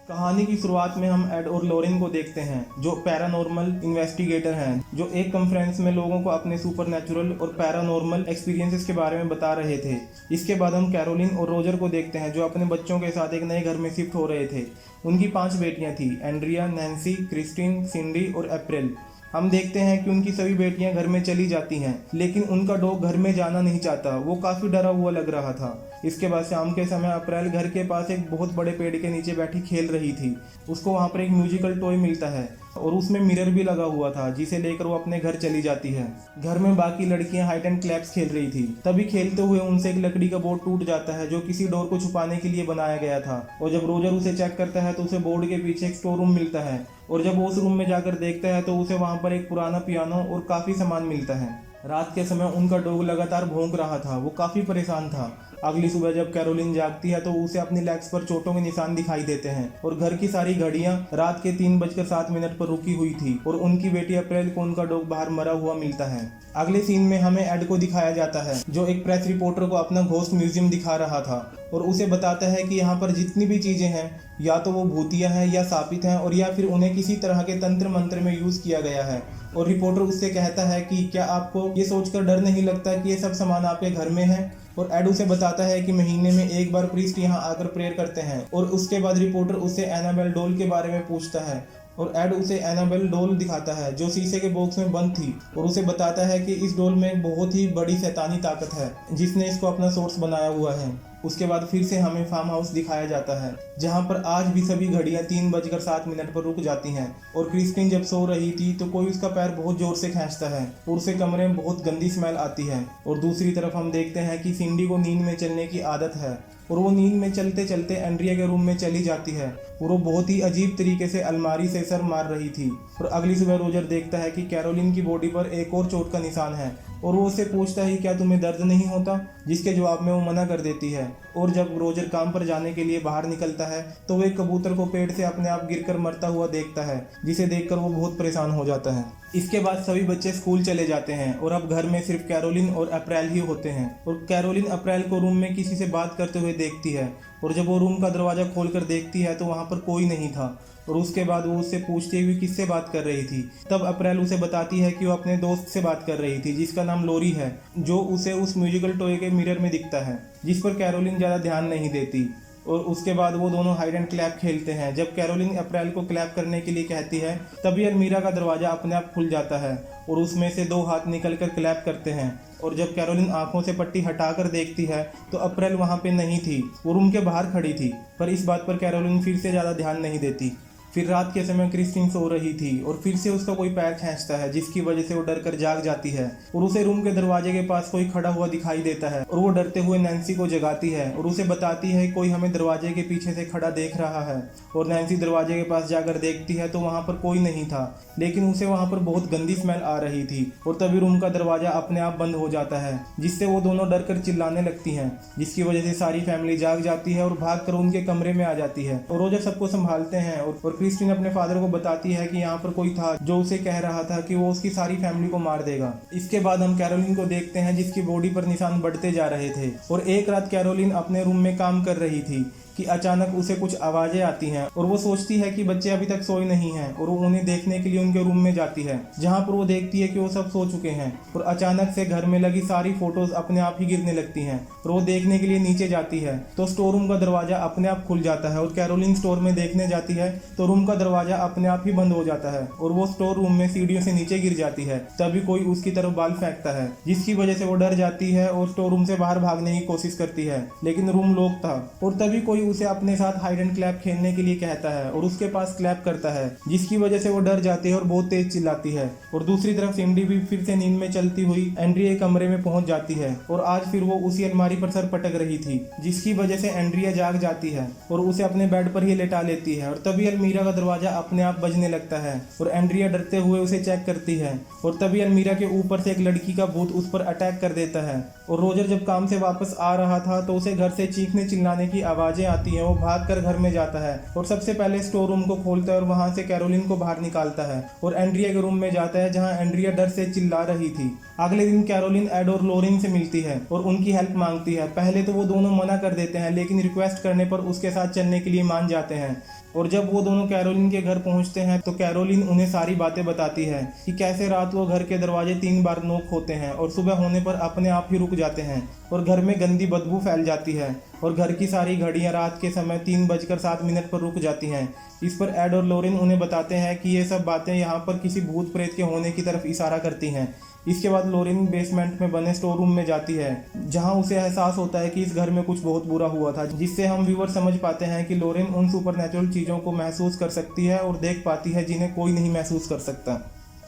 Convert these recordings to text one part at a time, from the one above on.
कहानी की शुरुआत में हम एड और लॉरेन को देखते हैं, जो पैरानॉर्मल इन्वेस्टिगेटर हैं, जो एक कॉन्फ्रेंस में लोगों को अपने सुपरनैचुरल और पैरानॉर्मल एक्सपीरियंसेस के बारे में बता रहे थे। इसके बाद हम कैरोलिन और रोजर को देखते हैं, जो अपने बच्चों के साथ एक नए घर में शिफ्ट हो रहे थे। उनकी 5 बेटियां थी, एंड्रिया, नैन्सी, क्रिस्टीन, सिंडी और अप्रैल। हम देखते हैं कि उनकी सभी बेटियां घर में चली जाती हैं, लेकिन उनका डॉग घर में जाना नहीं चाहता। वो काफी डरा हुआ लग रहा था। इसके बाद शाम के समय अप्रैल घर के पास एक बहुत बड़े पेड़ के नीचे बैठी खेल रही थी। उसको वहां पर एक म्यूजिकल टॉय मिलता है और उसमें मिरर भी लगा हुआ था, जिसे लेकर वो अपने घर चली जाती है। घर में बाकी लड़कियां हाइड एंड क्लैप्स खेल रही थी। तभी खेलते हुए उनसे एक लकड़ी का बोर्ड टूट जाता है, जो किसी डोर को छुपाने के लिए बनाया गया था। और जब रोजर उसे चेक करता है तो उसे बोर्ड के पीछे एक स्टोर रूम मिलता है, और जब वो उस रूम में जाकर देखता है तो उसे वहां पर एक पुराना पियानो और काफी सामान मिलता है। रात के समय उनका डॉग लगातार भौंक रहा था। वो काफी परेशान था। अगली सुबह जब कैरोलिन जागती है तो उसे अपनी लेग्स पर चोटों के निशान दिखाई देते हैं, और घर की सारी घड़ियां रात के 3:07 पर रुकी हुई थी, और उनकी बेटी अप्रैल को उनका डॉग बाहर मरा हुआ मिलता है। अगले सीन में हमें एड को दिखाया जाता है, जो एक प्रेस रिपोर्टर को अपना घोस्ट म्यूजियम दिखा रहा था, और उसे बताता है कि यहाँ पर जितनी भी चीजें हैं, या तो वो भूतिया हैं या शापित हैं, और या फिर उन्हें किसी तरह के तंत्र मंत्र में यूज किया गया है। और रिपोर्टर उससे कहता है कि क्या आपको ये सोचकर डर नहीं लगता कि ये सब सामान आपके घर में है। और एड उसे बताता है कि महीने में एक बार प्रीस्ट यहाँ आकर प्रेयर करते हैं। और उसके बाद रिपोर्टर उससे एनाबेल डॉल के बारे में पूछता है, और एड उसे एनाबेल डॉल दिखाता है, जो शीशे के बॉक्स में बंद थी, और उसे बताता है कि इस डॉल में एक बहुत ही बड़ी शैतानी ताकत है, जिसने इसको अपना सोर्स बनाया हुआ है। उसके बाद फिर से हमें फार्म हाउस दिखाया जाता है, जहां पर आज भी सभी घड़ियां 3:07 पर रुक जाती हैं। और क्रिस्टीन जब सो रही थी तो कोई उसका पैर बहुत जोर से खींचता है, और उसे कमरे में बहुत गंदी स्मेल आती है। और दूसरी तरफ हम देखते हैं कि सिंडी को नींद में चलने की आदत है, और वो नींद में चलते चलते एंड्रिया के रूम में चली जाती है, और वो बहुत ही अजीब तरीके से अलमारी से सर मार रही थी। और अगली सुबह रोजर देखता है कि कैरोलिन की बॉडी पर एक और चोट का निशान है, और वो उससे पूछता है क्या तुम्हें दर्द नहीं होता, जिसके जवाब में वो मना कर देती है। और जब रोजर काम पर जाने के लिए बाहर निकलता है तो वो एक कबूतर को पेड़ से अपने आप गिरकर मरता हुआ देखता है, जिसे देखकर वो बहुत परेशान हो जाता है। इसके बाद सभी बच्चे स्कूल चले जाते हैं, और अब घर में सिर्फ कैरोलिन और अप्रैल ही होते हैं। और कैरोलिन अप्रैल को रूम में किसी से बात करते हुए देखती है, और जब वो रूम का दरवाजा खोलकर देखती है तो वहां पर कोई नहीं था। और उसके बाद वो उससे पूछती हुई किससे बात कर रही थी। तब अप्रैल उसे बताती है कि वो अपने दोस्त से बात कर रही थी, जिसका नाम लोरी है, जो उसे उस म्यूजिकल टॉय के मिरर में दिखता है, जिस पर कैरोलिन ज़्यादा ध्यान नहीं देती। और उसके बाद वो दोनों हाइड एंड क्लैप खेलते हैं। जब कैरोलिन अप्रैल को क्लैप करने के लिए कहती है, तभी अलमीरा का दरवाजा अपने आप खुल जाता है, और उसमें से 2 हाथ निकलकर क्लैप करते हैं। और जब कैरोलिन आंखों से पट्टी हटाकर देखती है तो अप्रैल वहां पे नहीं थी, वो रूम के बाहर खड़ी थी। पर इस बात पर कैरोलिन फिर से ज़्यादा ध्यान नहीं देती। फिर रात के समय क्रिस्टीन सो रही थी, और फिर से उसका कोई पैर खींचता है, जिसकी वजह से वो डर कर जाग जाती है, और उसे रूम के दरवाजे के पास कोई खड़ा हुआ दिखाई देता है। और वो डरते हुए नैन्सी को जगाती है, और उसे बताती है कोई हमें दरवाजे के पीछे से खड़ा देख रहा है। और नैन्सी दरवाजे के पास जाकर देखती है तो वहां पर कोई नहीं था, लेकिन उसे वहां पर बहुत गंदी स्मेल आ रही थी। और तभी रूम का दरवाजा अपने आप बंद हो जाता है, जिससे वो दोनों डर कर चिल्लाने लगती हैं, जिसकी वजह से सारी फैमिली जाग जाती है और भाग कर उनके कमरे में आ जाती है। और रोजर सबको संभालते हैं, और क्रिस्टीन अपने फादर को बताती है कि यहाँ पर कोई था जो उसे कह रहा था कि वो उसकी सारी फैमिली को मार देगा। इसके बाद हम कैरोलिन को देखते हैं, जिसकी बॉडी पर निशान बढ़ते जा रहे थे। और एक रात कैरोलिन अपने रूम में काम कर रही थी कि अचानक उसे कुछ आवाजें आती हैं, और वो सोचती है कि बच्चे अभी तक सोए नहीं हैं, और वो उन्हें देखने के लिए उनके रूम में जाती है, जहां पर वो देखती है कि वो सब सो चुके हैं। और अचानक से घर में लगी सारी फोटोज अपने आप ही गिरने लगती हैं, और वो देखने के लिए नीचे जाती है तो स्टोर रूम का दरवाजा अपने आप खुल जाता है। और कैरोलिन स्टोर में देखने जाती है तो रूम का दरवाजा अपने आप ही बंद हो जाता है, और वो स्टोर रूम में सीढ़ियों से नीचे गिर जाती है। तभी कोई उसकी तरफ बाल फेंकता है, जिसकी वजह से वो डर जाती है और स्टोर रूम से बाहर भागने की कोशिश करती है, लेकिन रूम लॉक था। और तभी कोई उसे अपने साथ हाइड एंड क्लैप खेलने के लिए कहता है, और उसके पास क्लैप करता है, जिसकी वजह से वो डर जाती है और बहुत तेज चिल्लाती है। और दूसरी तरफ सिंडी भी फिर से नींद में चलती हुई एंड्रिया के कमरे में पहुंच जाती है, और आज फिर वो उसी अलमारी पर सर पटक रही थी, जिसकी वजह से एंड्रिया जाग जाती है और उसे अपने बेड पर ही लेटा लेती है। और तभी अलमीरा का दरवाजा अपने आप बजने लगता है, और एंड्रिया डरते हुए उसे चेक करती है, और तभी अलमीरा के ऊपर से एक लड़की का भूत उस पर अटैक कर देता है। और रोजर जब काम से वापस आ रहा था तो उसे घर से चीखने चिल्लाने की आवाजें आती हैं। वो भागकर घर में जाता है, और सबसे पहले स्टोर रूम को खोलता है, और वहां से कैरोलिन को बाहर निकालता है, और एंड्रिया के रूम में जाता है, जहां एंड्रिया डर से चिल्ला रही थी। अगले दिन कैरोलिन एड और लोरेन से मिलती है और उनकी हेल्प मांगती है। पहले तो वो दोनों मना कर देते हैं, लेकिन रिक्वेस्ट करने पर उसके साथ चलने के लिए मान जाते हैं। और जब वो दोनों कैरोलिन के घर पहुंचते हैं तो कैरोलिन उन्हें सारी बातें बताती है कि कैसे रात को घर के दरवाजे 3 बार नॉक होते हैं और सुबह होने पर अपने आप ही रुक जाते हैं और घर में गंदी बदबू फैल जाती है और घर की सारी घड़ियां रात के समय 3:07 पर रुक जाती हैं। इस पर एड और लॉरेन उन्हें बताते हैं कि ये सब बातें यहाँ पर किसी भूत प्रेत के होने की तरफ इशारा करती हैं। इसके बाद लॉरेन बेसमेंट में बने स्टोर रूम में जाती है जहां उसे एहसास होता है कि इस घर में कुछ बहुत बुरा हुआ था, जिससे हम व्यूअर समझ पाते हैं कि लॉरेन उन सुपरनैचुरल चीज़ों को महसूस कर सकती है और देख पाती है जिन्हें कोई नहीं महसूस कर सकता।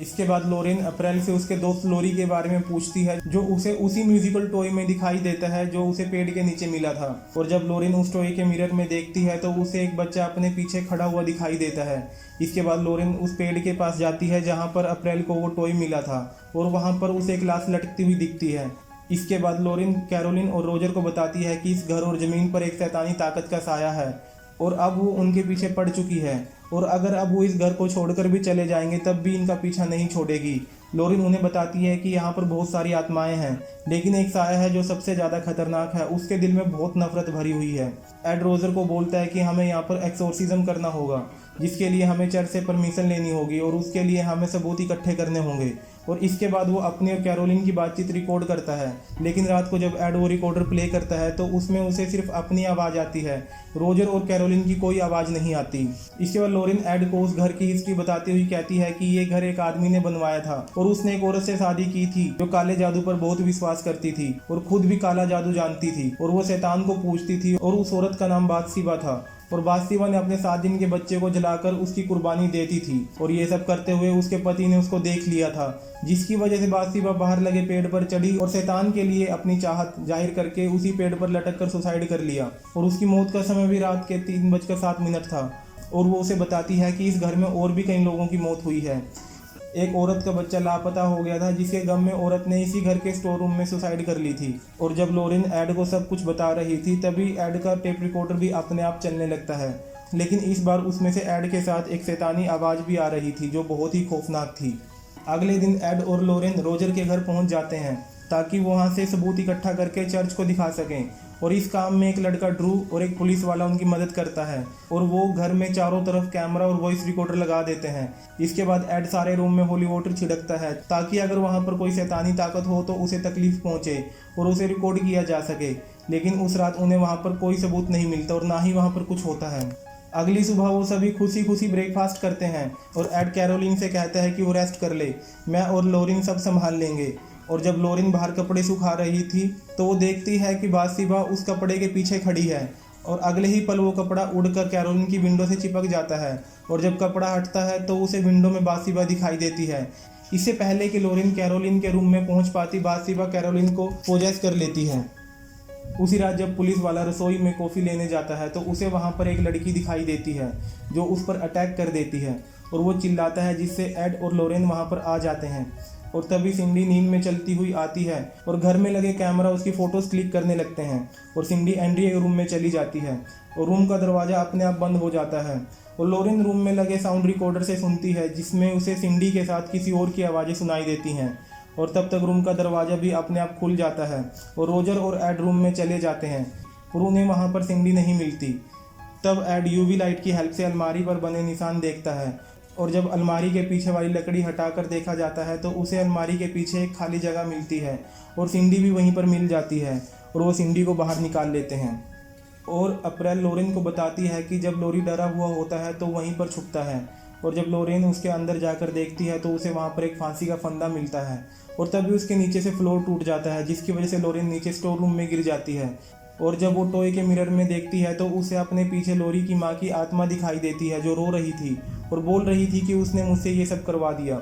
इसके बाद लॉरेन अप्रैल से उसके दोस्त लोरी के बारे में पूछती है जो उसे उसी म्यूजिकल टॉय में दिखाई देता है जो उसे पेड़ के नीचे मिला था। और जब लॉरेन उस टॉय के मिरर में देखती है तो उसे एक बच्चा अपने पीछे खड़ा हुआ दिखाई देता है। इसके बाद लॉरेन उस पेड़ के पास जाती है जहाँ पर अप्रैल को वो टॉय मिला था और वहाँ पर उसे एक लाश लटकती हुई दिखती है। इसके बाद लॉरेन कैरोलिन और रोजर को बताती है कि इस घर और ज़मीन पर एक शैतानी ताकत का साया है और अब वो उनके पीछे पड़ चुकी है और अगर अब वो इस घर को छोड़कर भी चले जाएंगे तब भी इनका पीछा नहीं छोड़ेगी। लॉरेन उन्हें बताती है कि यहाँ पर बहुत सारी आत्माएं हैं लेकिन एक साया है जो सबसे ज़्यादा खतरनाक है, उसके दिल में बहुत नफरत भरी हुई है। एड रोजर को बोलता है कि हमें यहाँ पर एक्सोर्सिज्म करना होगा जिसके लिए हमें चर्च से परमिशन लेनी होगी और उसके लिए हमें सबूत इकट्ठे करने होंगे। और इसके बाद वो अपनी और कैरोलिन की बातचीत रिकॉर्ड करता है, लेकिन रात को जब एड वो रिकॉर्डर प्ले करता है तो उसमें उसे सिर्फ अपनी आवाज़ आती है, रोजर और कैरोलिन की कोई आवाज़ नहीं आती। इसके बाद लॉरेन एड को उस घर की हिस्ट्री बताती हुई कहती है कि ये घर एक आदमी ने बनवाया था और उसने एक औरत से शादी की थी जो काले जादू पर बहुत विश्वास करती थी और खुद भी काला जादू जानती थी और वो शैतान को पूजती थी और उस औरत का नाम बादशिबा था और बादशिबा ने अपने 7 दिन के बच्चे को जलाकर उसकी कुर्बानी देती थी और ये सब करते हुए उसके पति ने उसको देख लिया था, जिसकी वजह से बादशिबा बाहर लगे पेड़ पर चढ़ी और शैतान के लिए अपनी चाहत जाहिर करके उसी पेड़ पर लटक कर सुसाइड कर लिया। और उसकी मौत का समय भी रात के 3:07 था और वो उसे बताती है कि इस घर में और भी कई लोगों की मौत हुई है। एक औरत का बच्चा लापता हो गया था जिसके गम में औरत ने इसी घर के स्टोर रूम में सुसाइड कर ली थी। और जब लॉरेन एड को सब कुछ बता रही थी तभी एड का टेप रिकॉर्डर भी अपने आप चलने लगता है, लेकिन इस बार उसमें से एड के साथ एक शैतानी आवाज़ भी आ रही थी जो बहुत ही खौफनाक थी। अगले दिन एड और लॉरेन रोजर के घर पहुंच जाते हैं ताकि वहां से सबूत इकट्ठा करके चर्च को दिखा सकें और इस काम में एक लड़का ड्रू और एक पुलिस वाला उनकी मदद करता है और वो घर में चारों तरफ कैमरा और वॉइस रिकॉर्डर लगा देते हैं। इसके बाद एड सारे रूम में होली वाटर छिड़कता है ताकि अगर वहाँ पर कोई शैतानी ताकत हो तो उसे तकलीफ पहुँचे और उसे रिकॉर्ड किया जा सके। लेकिन उस रात उन्हें वहाँ पर कोई सबूत नहीं मिलता और ना ही वहाँ पर कुछ होता है। अगली सुबह वो सभी खुशी खुशी ब्रेकफास्ट करते हैं और एड कैरोलिन से कहता है कि वो रेस्ट कर ले, मैं और लॉरेन सब संभाल लेंगे। और जब लॉरेन बाहर कपड़े सुखा रही थी तो वो देखती है कि बादशिबा उस कपड़े के पीछे खड़ी है और अगले ही पल वो कपड़ा उड़कर कैरोलिन की विंडो से चिपक जाता है और जब कपड़ा हटता है तो उसे विंडो में बादशिबा दिखाई देती है। इससे पहले कि लॉरेन कैरोलिन के रूम में पहुंच पाती बादशिबा कैरोलिन को पोजेस कर लेती है। उसी रात जब पुलिस वाला रसोई में कॉफ़ी लेने जाता है तो उसे वहाँ पर एक लड़की दिखाई देती है जो उस पर अटैक कर देती है और वो चिल्लाता है जिससे एड और लॉरेन वहाँ पर आ जाते हैं। और तभी सिंडी नींद में चलती हुई आती है और घर में लगे कैमरा उसकी फ़ोटोज़ क्लिक करने लगते हैं और सिंडी एंड्रिया के रूम में चली जाती है और रूम का दरवाज़ा अपने आप बंद हो जाता है और लॉरेन रूम में लगे साउंड रिकॉर्डर से सुनती है जिसमें उसे सिंडी के साथ किसी और की आवाज़ें सुनाई देती हैं और तब तक रूम का दरवाज़ा भी अपने आप खुल जाता है और रोजर और एड रूम में चले जाते हैं और उन्हें वहाँ पर सिंडी नहीं मिलती। तब एड यूवी लाइट की हेल्प से अलमारी पर बने निशान देखता है और जब अलमारी के पीछे वाली लकड़ी हटाकर देखा जाता है तो उसे अलमारी के पीछे एक खाली जगह मिलती है और सिंडी भी वहीं पर मिल जाती है और वो सिंडी को बाहर निकाल लेते हैं। और अप्रैल लॉरेन को बताती है कि जब लॉरी डरा हुआ होता है तो वहीं पर छुपता है और जब लॉरेन उसके अंदर जाकर देखती है तो उसे वहाँ पर एक फांसी का फंदा मिलता है और तभी उसके नीचे से फ्लोर टूट जाता है जिसकी वजह से लॉरेन नीचे स्टोर रूम में गिर जाती है। और जब वो टॉय के मिरर में देखती है तो उसे अपने पीछे लॉरी की माँ की आत्मा दिखाई देती है जो रो रही थी और बोल रही थी कि उसने मुझसे ये सब करवा दिया।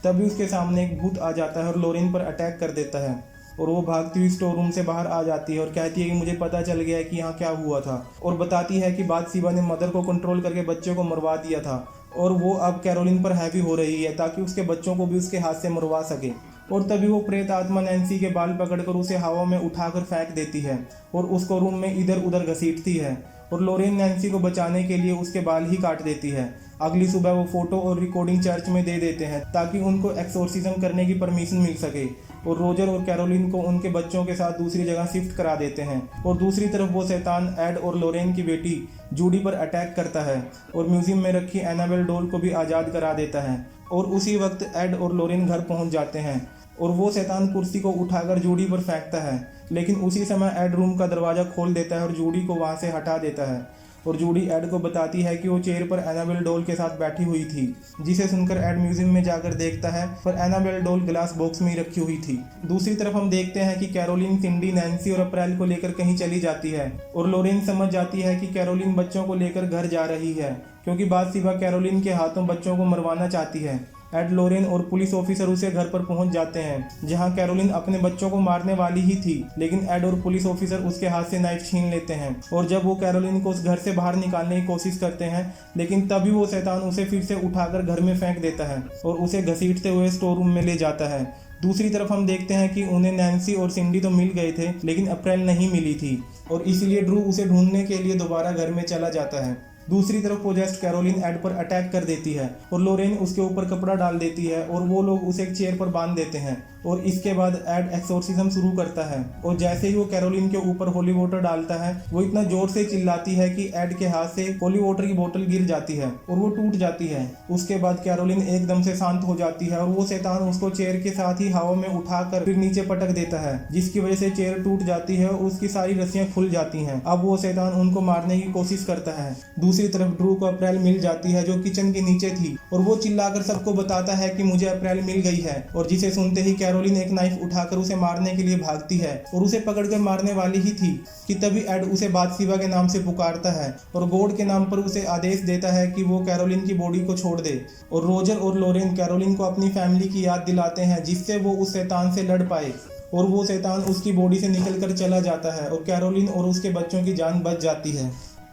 तभी उसके सामने एक भूत आ जाता है और लॉरेन पर अटैक कर देता है और वो भागती हुई स्टोर रूम से बाहर आ जाती है और कहती है कि मुझे पता चल गया है कि यहाँ क्या हुआ था और बताती है कि बादशिबा ने मदर को कंट्रोल करके बच्चे को मरवा दिया था और वो अब कैरोलिन पर हैवी हो रही है ताकि उसके बच्चों को भी उसके हाथ से मरवा सके। और तभी वो प्रेत आत्मा नैन्सी के बाल पकड़कर उसे हवा में उठाकर फेंक देती है और उसको रूम में इधर उधर घसीटती है और लॉरेन नैन्सी को बचाने के लिए उसके बाल ही काट देती है। अगली सुबह वो फोटो और रिकॉर्डिंग चर्च में दे देते हैं ताकि उनको एक्सोर्सिज्म करने की परमिशन मिल सके और रोजर और कैरोलिन को उनके बच्चों के साथ दूसरी जगह शिफ्ट करा देते हैं। और दूसरी तरफ वो शैतान एड और लोरेन की बेटी जूडी पर अटैक करता है और म्यूजियम में रखी एनाबेल डॉल को भी आज़ाद करा देता है। और उसी वक्त एड और लोरेन घर पहुंच जाते हैं और वो शैतान कुर्सी को उठाकर जूडी पर फेंकता है, लेकिन उसी समय एड रूम का दरवाज़ा खोल देता है और जूडी को वहाँ से हटा देता है। और जूडी एड को बताती है कि वो चेयर पर एनाबेल डॉल के साथ बैठी हुई थी, जिसे सुनकर एड म्यूजियम में जाकर देखता है पर एनाबेल डॉल ग्लास बॉक्स में ही रखी हुई थी। दूसरी तरफ हम देखते हैं कि कैरोलिन, सिंडी, नैन्सी और अप्रैल को लेकर कहीं चली जाती है और लोरेन समझ जाती है कि कैरोलिन बच्चों को लेकर घर जा रही है, क्योंकि बाथशेबा कैरोलिन के हाथों बच्चों को मरवाना चाहती है। एड, लोरेन और पुलिस ऑफिसर उसे घर पर पहुंच जाते हैं, जहां कैरोलिन अपने बच्चों को मारने वाली ही थी, लेकिन एड और पुलिस ऑफिसर उसके हाथ से नाइफ छीन लेते हैं। और जब वो कैरोलिन को उस घर से बाहर निकालने की कोशिश करते हैं, लेकिन तभी वो शैतान उसे फिर से उठाकर घर में फेंक देता है और उसे घसीटते हुए स्टोर रूम में ले जाता है। दूसरी तरफ हम देखते हैं कि उन्हें नैन्सी और सिंडी तो मिल गए थे, लेकिन अप्रैल नहीं मिली थी और इसीलिए ड्रू उसे ढूंढने के लिए दोबारा घर में चला जाता है। दूसरी तरफ पोजेस्ड कैरोलिन एड पर अटैक कर देती है और लोरेन उसके ऊपर कपड़ा डाल देती है और वो लोग उसे एक चेयर पर बांध देते हैं। और इसके बाद एड एक्सोर्सिज्म शुरू करता है और जैसे ही वो कैरोलिन के ऊपर होली वाटर डालता है, वो इतना जोर से चिल्लाती है कि एड के हाथ से होली वाटर की बोतल गिर जाती है और वो टूट जाती है। उसके बाद कैरोलिन एकदम से शांत हो जाती है और वो शैतान उसको चेयर के साथ ही हवा में उठाकर फिर नीचे पटक देता है, जिसकी वजह से चेयर टूट जाती है और उसकी सारी रस्सियां खुल जाती हैं। अब वो शैतान उनको मारने की कोशिश करता है। दूसरी तरफ ड्रू को अप्रैल मिल जाती है, जो किचन के नीचे थी, और वो चिल्लाकर सबको बताता है कि मुझे अप्रैल मिल गई है। और जिसे सुनते ही कैरोलिन एक नाइफ उठाकर उसे मारने के लिए भागती है और उसे पकड़कर मारने वाली ही थी कि तभी एड उसे बाथशेबा के नाम से पुकारता है और गॉड के नाम पर उसे आदेश देता है कि वो कैरोलिन की बॉडी को छोड़ दे। और रोजर और लोरेन कैरोलिन को अपनी फैमिली की याद दिलाते हैं, जिससे वो उस शैतान से लड़ पाए और वो शैतान उसकी बॉडी से निकलकर चला जाता है और कैरोलिन और उसके बच्चों की जान बच जाती है।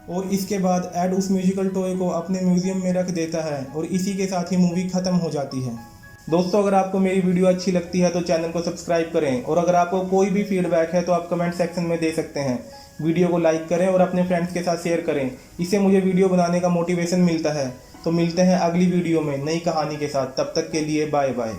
और इसके बाद एड उस म्यूजिकल टॉय को अपने म्यूजियम में रख देता है और इसी के साथ ही मूवी खत्म हो जाती है। दोस्तों, अगर आपको मेरी वीडियो अच्छी लगती है तो चैनल को सब्सक्राइब करें और अगर आपको कोई भी फीडबैक है तो आप कमेंट सेक्शन में दे सकते हैं। वीडियो को लाइक करें और अपने फ्रेंड्स के साथ शेयर करें, इससे मुझे वीडियो बनाने का मोटिवेशन मिलता है। तो मिलते हैं अगली वीडियो में नई कहानी के साथ, तब तक के लिए बाय बाय।